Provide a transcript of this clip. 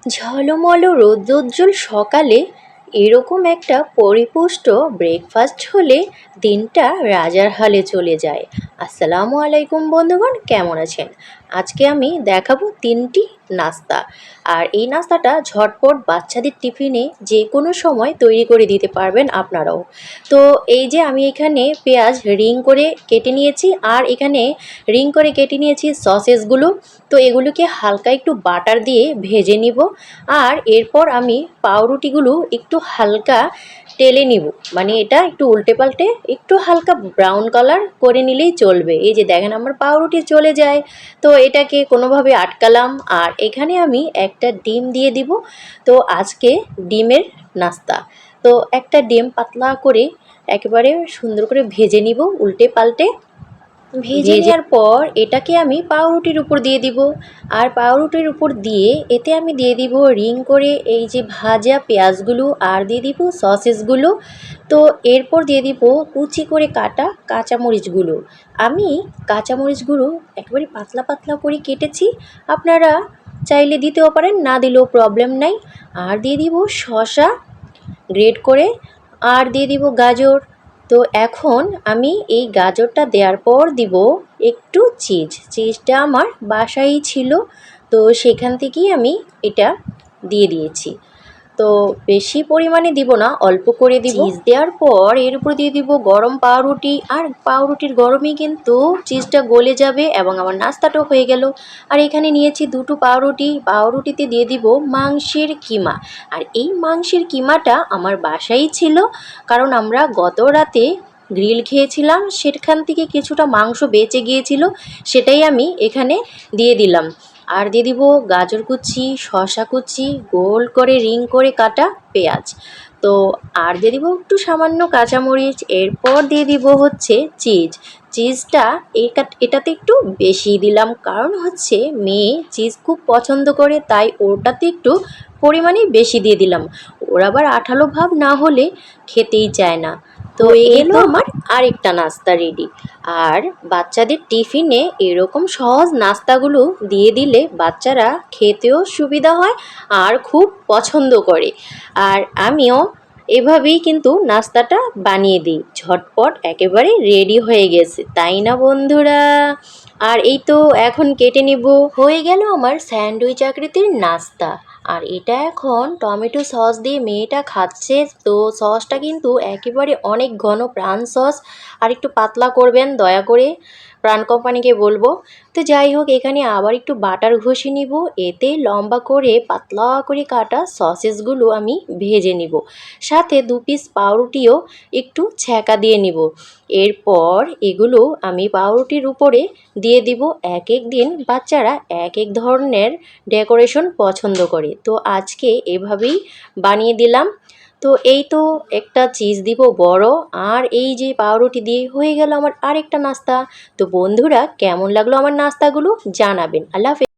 ঝলমল রৌদ্রোজ্জ্বল সকালে এরকম একটা পরিপুষ্ট ব্রেকফাস্ট হলে দিনটা রাজার হালে চলে যায়। আসসালামু আলাইকুম বন্ধুগণ, কেমন আছেন? আজকে আমি দেখাবো 3টি নাস্তা। আর এই নাস্তাটা ঝটপট বাচ্চাদের টিফিনে যে কোনো সময় তৈরি করে দিতে পারবেন আপনারাও। তো এই যে আমি এখানে পেঁয়াজ রিং করে কেটে নিয়েছি, আর এখানে রিং করে কেটে নিয়েছি সসেসগুলো। তো এগুলোকে হালকা একটু বাটার দিয়ে ভেজে নিব। আর এরপর আমি পাউরুটিগুলো একটু হালকা টেলে নিব, মানে এটা একটু উল্টে পাল্টে একটু হালকা ব্রাউন কালার করে নিলেই চলবে। এই যে দেখেন আমার পাউরুটি চলে যায়, তো এটাকে কোনোভাবে আটকালাম। আর এখানে আমি একটা ডিম দিয়ে দিব। তো আজকে ডিমের নাস্তা। তো একটা ডিম পাতলা করে একেবারে সুন্দর করে ভেজে নিব উল্টে পাল্টে। ভেজে নেওয়ার পর এটাকে আমি পাউরুটির উপর দিয়ে দিব। আর পাউরুটির উপর দিয়ে এতে আমি দিয়ে দিব রিং করে এই যে ভাজা পেঁয়াজগুলো, আর দিয়ে দিব সসেসগুলো। তো এরপর দিয়ে দিব কুচি করে কাটা কাঁচামরিচগুলো। আমি কাঁচামরিচগুলো একেবারে পাতলা পাতলা করে কেটেছি, আপনারা চাইলে দিতেও পারেন, না দিলেও প্রবলেম নাই। আর দিয়ে দিব শসা গ্রেট করে, আর দিয়ে দিব গাজর। তো এখন আমি এই গাজরটা দেওয়ার পর দিব একটু চিজটা আমার বাসায়ই ছিল, তো সেখান থেকেই আমি এটা দিয়ে দিয়েছি। তো বেশি পরিমাণে দিব না, অল্প করে দিব। চিজ দেওয়ার পর এর উপর দিয়ে দিব গরম পাউরুটি, আর পাউরুটির গরমেই কিন্তু চিজটা গলে যাবে এবং আমার নাস্তাটাও হয়ে গেল। আর এখানে নিয়েছি দুটো পাউরুটি, পাউরুটিতে দিয়ে দিব মাংসের কিমা। আর এই মাংসের কিমাটা আমার বাসায়ই ছিল, কারণ আমরা গত রাতে গ্রিল খেয়েছিলাম, সেখান থেকে কিছুটা মাংস বেঁচে গিয়েছিল, সেটাই আমি এখানে দিয়ে দিলাম। আর দিয়ে দিব গাজর কুচি, শসা কুচি, গোল করে রিং করে কাটা পেঁয়াজ। তো আর দিয়ে দিব একটু সামান্য কাঁচামরিচ। এরপর দিয়ে দিব হচ্ছে চিজটা এটাতে একটু বেশি দিলাম, কারণ হচ্ছে মেয়ে চিজ খুব পছন্দ করে, তাই ওটাতে একটু পরিমাণে বেশি দিয়ে দিলাম। ওর আবার আঠালো ভাব না হলে খেতেই চায় না। তো এই তো আমার আরেকটা নাস্তা রেডি। আর বাচ্চাদের টিফিনে এরকম সহজ নাস্তাগুলো দিয়ে দিলে বাচ্চারা খেতেও সুবিধা হয় আর খুব পছন্দ করে। আর আমিও এভাবেই কিন্তু নাস্তাটা বানিয়ে দিই, ঝটপট একেবারে রেডি হয়ে গেছে, তাই না বন্ধুরা? আর এই তো এখন কেটে নিব। হয়ে গেল আমার স্যান্ডউইচ আকৃতির নাস্তা। আর এটা এখন টমেটো সস দিয়ে মেয়েটা খাচ্ছে। তো সসটা কিন্তু একেবারে অনেক ঘন প্রাণ সস, আর একটু পাতলা করবেন দয়া করে, প্রাণ কোম্পানিকে বলবো। তো যাই হোক, এখানে আবার একটু বাটার ঘষে নিব, এতে লম্বা করে পাতলা করে কাটা সসেসগুলো আমি ভেজে নিব। সাথে 2 পিস পাউরুটিও একটু ছ্যাঁকা দিয়ে নিব। এরপর এগুলো আমি পাউরুটির উপরে দিয়ে দিব। এক এক দিন বাচ্চারা এক এক ধরনের ডেকোরেশন পছন্দ করে, তো আজকে এভাবেই বানিয়ে দিলাম। তো এই তো একটা চিজ দিব বড়, আর এই যে পাউরুটি দিয়ে হয়ে গেল আমার আরেকটা নাস্তা। তো বন্ধুরা, কেমন লাগলো আমার নাস্তাগুলো জানাবেন। আল্লাহ হাফেজ।